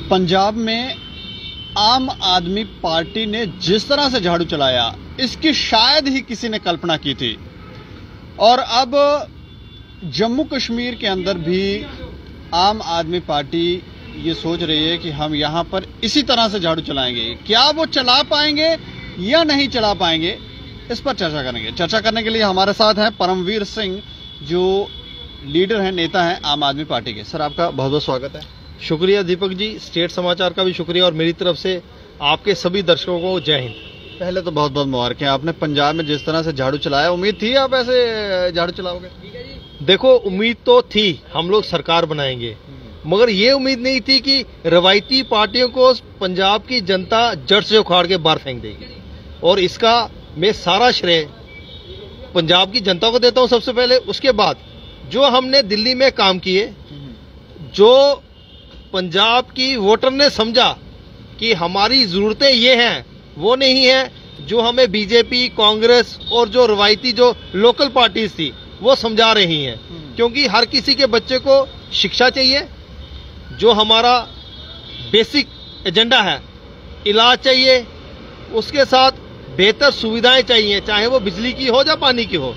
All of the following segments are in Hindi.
पंजाब में आम आदमी पार्टी ने जिस तरह से झाड़ू चलाया, इसकी शायद ही किसी ने कल्पना की थी। और अब जम्मू कश्मीर के अंदर भी आम आदमी पार्टी ये सोच रही है कि हम यहां पर इसी तरह से झाड़ू चलाएंगे। क्या वो चला पाएंगे या नहीं चला पाएंगे, इस पर चर्चा करेंगे। चर्चा करने के लिए हमारे साथ हैं परमवीर सिंह, जो लीडर हैं, नेता हैं आम आदमी पार्टी के। सर, आपका बहुत बहुत स्वागत है। शुक्रिया दीपक जी, स्टेट समाचार का भी शुक्रिया और मेरी तरफ से आपके सभी दर्शकों को जय हिंद। पहले तो बहुत बहुत मुबारक। आपने पंजाब में जिस तरह से झाड़ू चलाया, उम्मीद थी आप ऐसे झाड़ू चलाओगे? देखो, उम्मीद तो थी हम लोग सरकार बनाएंगे, मगर ये उम्मीद नहीं थी कि रवायती पार्टियों को पंजाब की जनता जड़ से उखाड़ के बाहर फेंक देगी। और इसका मैं सारा श्रेय पंजाब की जनता को देता हूं सबसे पहले। उसके बाद जो हमने दिल्ली में काम किए, जो पंजाब की वोटर ने समझा कि हमारी जरूरतें ये हैं, वो नहीं है जो हमें बीजेपी, कांग्रेस और जो रवायती जो लोकल पार्टीज थी वो समझा रही हैं। क्योंकि हर किसी के बच्चे को शिक्षा चाहिए, जो हमारा बेसिक एजेंडा है, इलाज चाहिए, उसके साथ बेहतर सुविधाएं चाहिए, चाहे वो बिजली की हो या पानी की हो।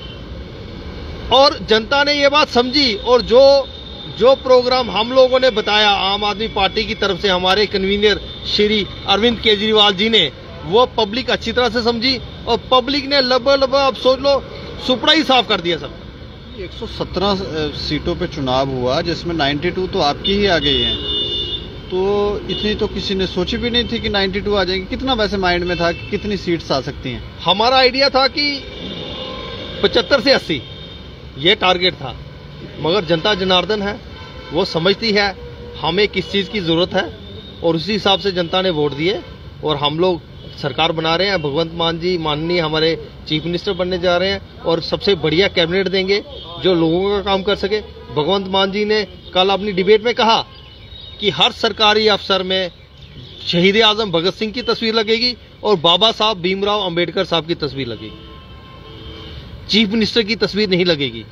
और जनता ने ये बात समझी और जो प्रोग्राम हम लोगों ने बताया आम आदमी पार्टी की तरफ से, हमारे कन्वीनर श्री अरविंद केजरीवाल जी ने, वो पब्लिक अच्छी तरह से समझी और पब्लिक ने लगभग अब सोच लो सुपड़ा ही साफ कर दिया सब। 117 सीटों पे चुनाव हुआ, जिसमें 92 तो आपकी ही आ गई हैं। तो इतनी तो किसी ने सोची भी नहीं थी कि 92 आ जाएंगे। कितना वैसे माइंड में था कि कितनी सीट्स आ सकती हैं? हमारा आइडिया था कि 75 से 80 ये टारगेट था, मगर जनता जनार्दन है, वो समझती है हमें किस चीज की जरूरत है और उसी हिसाब से जनता ने वोट दिए और हम लोग सरकार बना रहे हैं। भगवंत मान जी माननीय हमारे चीफ मिनिस्टर बनने जा रहे हैं और सबसे बढ़िया कैबिनेट देंगे जो लोगों का काम कर सके। भगवंत मान जी ने कल अपनी डिबेट में कहा कि हर सरकारी अफसर में शहीद आजम भगत सिंह की तस्वीर लगेगी और बाबा साहब भीमराव अंबेडकर साहब की तस्वीर लगेगी, चीफ मिनिस्टर की तस्वीर नहीं लगेगी।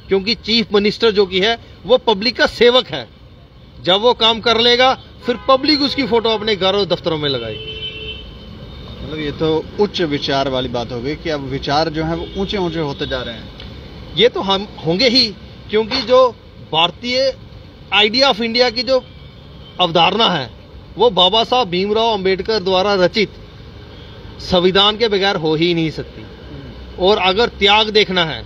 क्योंकि चीफ मिनिस्टर जो की है वो पब्लिक का सेवक है। जब वो काम कर लेगा फिर पब्लिक उसकी फोटो अपने घरों दफ्तरों में लगाएगी। मतलब ये तो उच्च विचार वाली बात हो गई कि अब विचार जो है वो ऊंचे ऊंचे होते जा रहे हैं। ये तो हम होंगे ही, क्योंकि जो भारतीय आइडिया ऑफ इंडिया की जो अवधारणा है वो बाबा साहब भीमराव अंबेडकर द्वारा रचित संविधान के बगैर हो ही नहीं सकती। और अगर त्याग देखना है,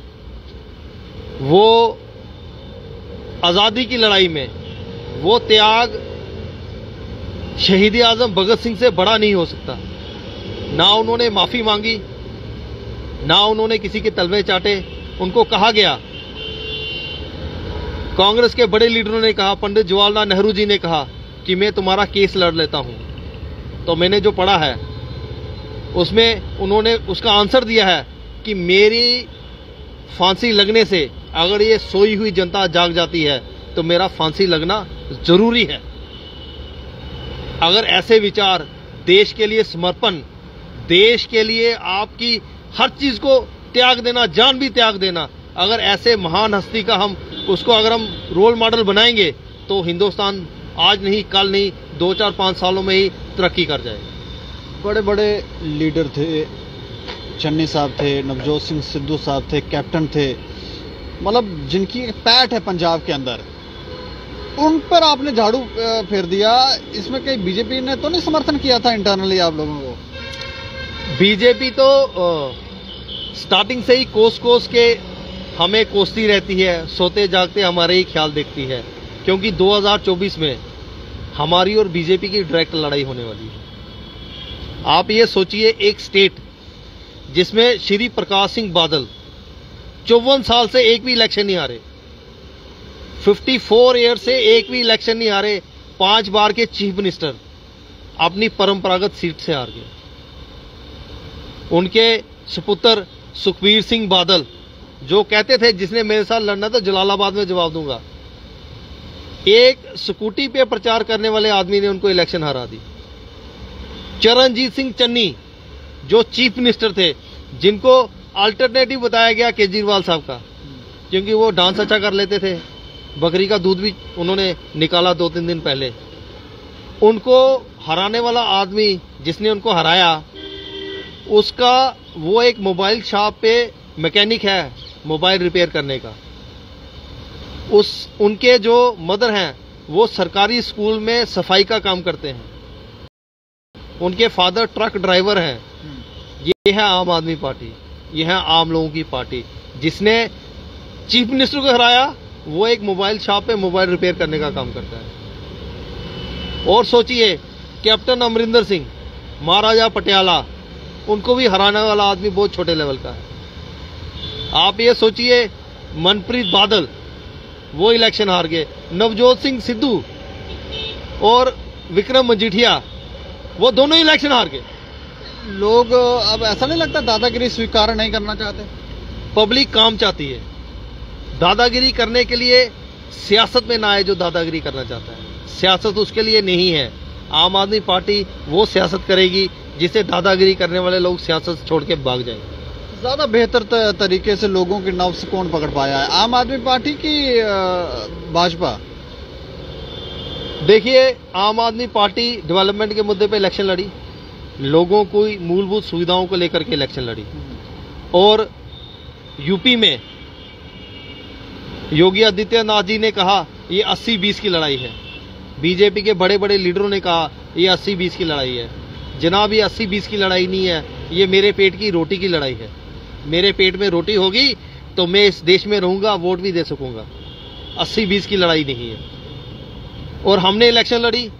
वो आजादी की लड़ाई में वो त्याग शहीद आजम भगत सिंह से बड़ा नहीं हो सकता। ना उन्होंने माफी मांगी, ना उन्होंने किसी के तलवे चाटे। उनको कहा गया, कांग्रेस के बड़े लीडरों ने कहा, पंडित जवाहरलाल नेहरू जी ने कहा कि मैं तुम्हारा केस लड़ लेता हूं। तो मैंने जो पढ़ा है उसमें उन्होंने उसका आंसर दिया है कि मेरी फांसी लगने से अगर ये सोई हुई जनता जाग जाती है तो मेरा फांसी लगना जरूरी है। अगर ऐसे विचार, देश के लिए समर्पण, देश के लिए आपकी हर चीज को त्याग देना, जान भी त्याग देना, अगर ऐसे महान हस्ती का हम उसको अगर हम रोल मॉडल बनाएंगे तो हिंदुस्तान आज नहीं कल नहीं 2-4-5 सालों में ही तरक्की कर जाएगा। बड़े बड़े लीडर थे, चन्नी साहब थे, नवजोत सिंह सिद्धू साहब थे, कैप्टन थे, मतलब जिनकी एक पैठ है पंजाब के अंदर, उन पर आपने झाड़ू फेर दिया। इसमें कहीं बीजेपी ने तो नहीं समर्थन किया था इंटरनली आप लोगों को? बीजेपी तो स्टार्टिंग से ही कोस के हमें कोसती रहती है, सोते जागते हमारे ही ख्याल देखती है। क्योंकि 2024 में हमारी और बीजेपी की डायरेक्ट लड़ाई होने वाली है। आप ये सोचिए, एक स्टेट जिसमें श्री प्रकाश सिंह बादल 54 साल से एक भी इलेक्शन नहीं हारे, 54 ईयर से एक भी इलेक्शन नहीं हारे, 5 बार के चीफ मिनिस्टर अपनी परंपरागत सीट से हार गए। उनके सुपुत्र सुखबीर सिंह बादल जो कहते थे जिसने मेरे साथ लड़ना तो जलालाबाद में जवाब दूंगा, एक स्कूटी पे प्रचार करने वाले आदमी ने उनको इलेक्शन हरा दी। चरणजीत सिंह चन्नी जो चीफ मिनिस्टर थे, जिनको अल्टरनेटिव बताया गया केजरीवाल साहब का, क्योंकि वो डांस अच्छा कर लेते थे, बकरी का दूध भी उन्होंने निकाला 2-3 दिन पहले। उनको हराने वाला आदमी जिसने उनको हराया, उसका वो एक मोबाइल शॉप पे मैकेनिक है, मोबाइल रिपेयर करने का। उनके जो मदर हैं वो सरकारी स्कूल में सफाई का काम करते हैं। उनके फादर ट्रक ड्राइवर हैं। ये है आम आदमी पार्टी, ये है आम लोगों की पार्टी। जिसने चीफ मिनिस्टर को हराया वो एक मोबाइल शॉप पे मोबाइल रिपेयर करने का काम करता है। और सोचिए, कैप्टन अमरिंदर सिंह, महाराजा पटियाला, उनको भी हराने वाला आदमी बहुत छोटे लेवल का है। आप ये सोचिए, मनप्रीत बादल, वो इलेक्शन हार गए। नवजोत सिंह सिद्धू और विक्रम मजीठिया, वो दोनों इलेक्शन हार गए। लोग अब ऐसा नहीं लगता दादागिरी स्वीकार नहीं करना चाहते? पब्लिक काम चाहती है। दादागिरी करने के लिए सियासत में ना आए जो दादागिरी करना चाहता है। सियासत उसके लिए नहीं है। आम आदमी पार्टी वो सियासत करेगी जिसे दादागिरी करने वाले लोग सियासत छोड़ के भाग जाएंगे। ज्यादा बेहतर तरीके से लोगों की नब्ज कौन पकड़ पाया है, आम आदमी पार्टी की भाजपा? देखिए, आम आदमी पार्टी डेवलपमेंट के मुद्दे पे इलेक्शन लड़ी, लोगों को मूलभूत सुविधाओं को लेकर के इलेक्शन लड़ी। और यूपी में योगी आदित्यनाथ जी ने कहा ये 80-20 की लड़ाई है। बीजेपी के बड़े बड़े लीडरों ने कहा ये 80-20 की लड़ाई है। जनाब, ये 80-20 की लड़ाई नहीं है, ये मेरे पेट की रोटी की लड़ाई है। मेरे पेट में रोटी होगी तो मैं इस देश में रहूंगा, वोट भी दे सकूंगा। 80-20 की लड़ाई नहीं है। और हमने इलेक्शन लड़ी,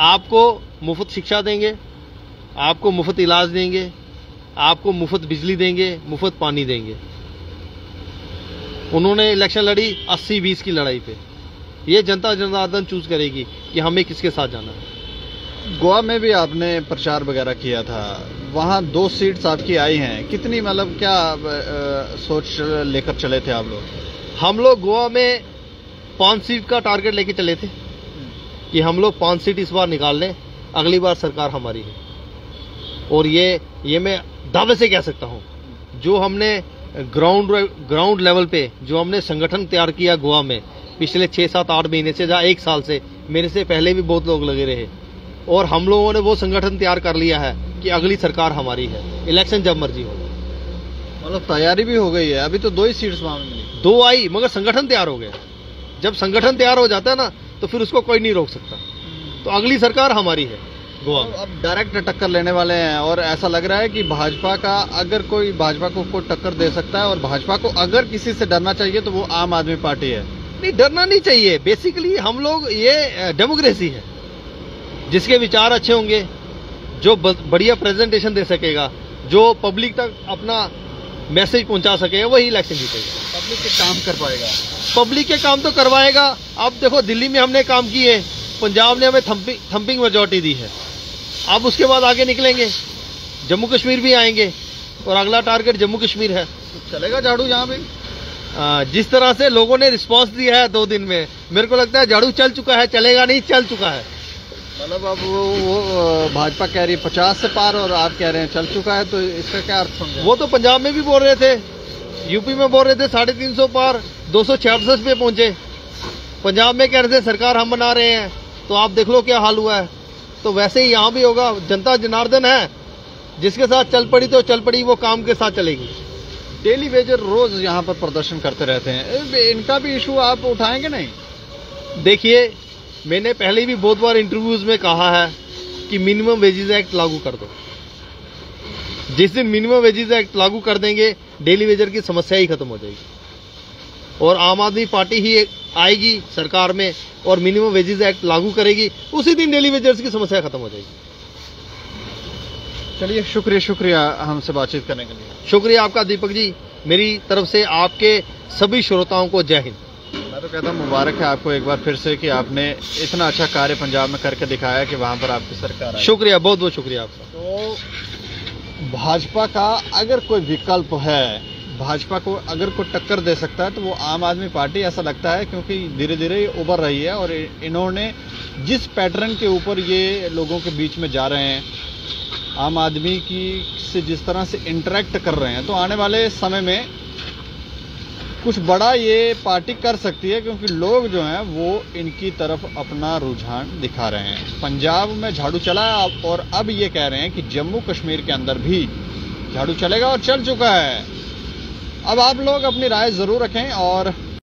आपको मुफ्त शिक्षा देंगे, आपको मुफ्त इलाज देंगे, आपको मुफ्त बिजली देंगे, मुफ्त पानी देंगे। उन्होंने इलेक्शन लड़ी 80-20 की लड़ाई पे। ये जनता जनार्दन चूज करेगी कि हमें किसके साथ जाना है। गोवा में भी आपने प्रचार वगैरह किया था, वहाँ 2 सीट्स आपकी आई हैं। कितनी मतलब क्या सोच लेकर चले थे आप लोग? हम लोग गोवा में 5 सीट का टारगेट लेके चले थे कि हम लोग 5 सीट इस बार निकाल लें, अगली बार सरकार हमारी है। और ये मैं दावे से कह सकता हूँ, जो हमने ग्राउंड लेवल पे जो हमने संगठन तैयार किया गोवा में पिछले 6-7-8 महीने से, जहाँ 1 साल से, मेरे से पहले भी बहुत लोग लगे रहे, और हम लोगों ने वो संगठन तैयार कर लिया है कि अगली सरकार हमारी है, इलेक्शन जब मर्जी हो। मतलब तैयारी भी हो गई है। अभी तो 2 ही सीट्स मिली, 2 आई, मगर संगठन तैयार हो गया। जब संगठन तैयार हो जाता है ना, तो फिर उसको कोई नहीं रोक सकता। तो अगली सरकार हमारी है गोवा में। अब डायरेक्ट टक्कर लेने वाले हैं, और ऐसा लग रहा है कि भाजपा को टक्कर दे सकता है, और भाजपा को अगर किसी से डरना चाहिए तो वो आम आदमी पार्टी है। नहीं, डरना नहीं चाहिए। बेसिकली हम लोग, ये डेमोक्रेसी है। जिसके विचार अच्छे होंगे, जो बढ़िया प्रेजेंटेशन दे सकेगा, जो पब्लिक तक अपना मैसेज पहुंचा सकेगा, वही इलेक्शन जीतेगा। पब्लिक के काम कर पाएगा। पब्लिक के काम तो करवाएगा। अब देखो, दिल्ली में हमने काम किए, पंजाब ने हमें थंपिंग मेजॉरिटी दी है। अब उसके बाद आगे निकलेंगे, जम्मू कश्मीर भी आएंगे, और अगला टारगेट जम्मू कश्मीर है। तो चलेगा झाड़ू यहाँ भी? जिस तरह से लोगों ने रिस्पांस दिया है 2 दिन में, मेरे को लगता है झाड़ू चल चुका है। चलेगा नहीं, चल चुका है। मतलब अब वो भाजपा कह रही है 50 से पार, और आप कह रहे हैं चल चुका है, तो इसका क्या अर्थ समझे? वो तो पंजाब में भी बोल रहे थे, यूपी में बोल रहे थे 350 पार, 266 पे पहुंचे। पंजाब में कह रहे थे सरकार हम बना रहे हैं, तो आप देख लो क्या हाल हुआ है। तो वैसे ही यहाँ भी होगा। जनता जनार्दन है, जिसके साथ चल पड़ी तो चल पड़ी, वो काम के साथ चलेगी। डेली वेजर रोज यहाँ पर प्रदर्शन करते रहते हैं, इनका भी इशू आप उठाएंगे नहीं? देखिए, मैंने पहले भी बहुत बार इंटरव्यूज में कहा है कि मिनिमम वेजेस एक्ट लागू कर दो। जिस दिन मिनिमम वेजेस एक्ट लागू कर देंगे, डेली वेजर की समस्या ही खत्म हो जाएगी, और आम आदमी पार्टी ही आएगी सरकार में और मिनिमम वेजेस एक्ट लागू करेगी, उसी दिन डेली वेजर्स की समस्या खत्म हो जाएगी। चलिए, शुक्रिया हमसे बातचीत करने के लिए। शुक्रिया आपका दीपक जी। मेरी तरफ से आपके सभी श्रोताओं को जय हिंद। मैं तो कहता हूँ मुबारक है आपको एक बार फिर से कि आपने इतना अच्छा कार्य पंजाब में करके दिखाया कि वहां पर आपकी सरकार आई। शुक्रिया, बहुत बहुत शुक्रिया आपका। तो भाजपा का अगर कोई विकल्प है, भाजपा को अगर कोई टक्कर दे सकता है, तो वो आम आदमी पार्टी, ऐसा लगता है, क्योंकि धीरे धीरे उभर रही है। और इन्होंने जिस पैटर्न के ऊपर ये लोगों के बीच में जा रहे हैं, आम आदमी की से जिस तरह से इंटरेक्ट कर रहे हैं, तो आने वाले समय में कुछ बड़ा ये पार्टी कर सकती है, क्योंकि लोग जो हैं वो इनकी तरफ अपना रुझान दिखा रहे हैं। पंजाब में झाड़ू चला और अब ये कह रहे हैं कि जम्मू कश्मीर के अंदर भी झाड़ू चलेगा और चल चुका है। अब आप लोग अपनी राय जरूर रखें और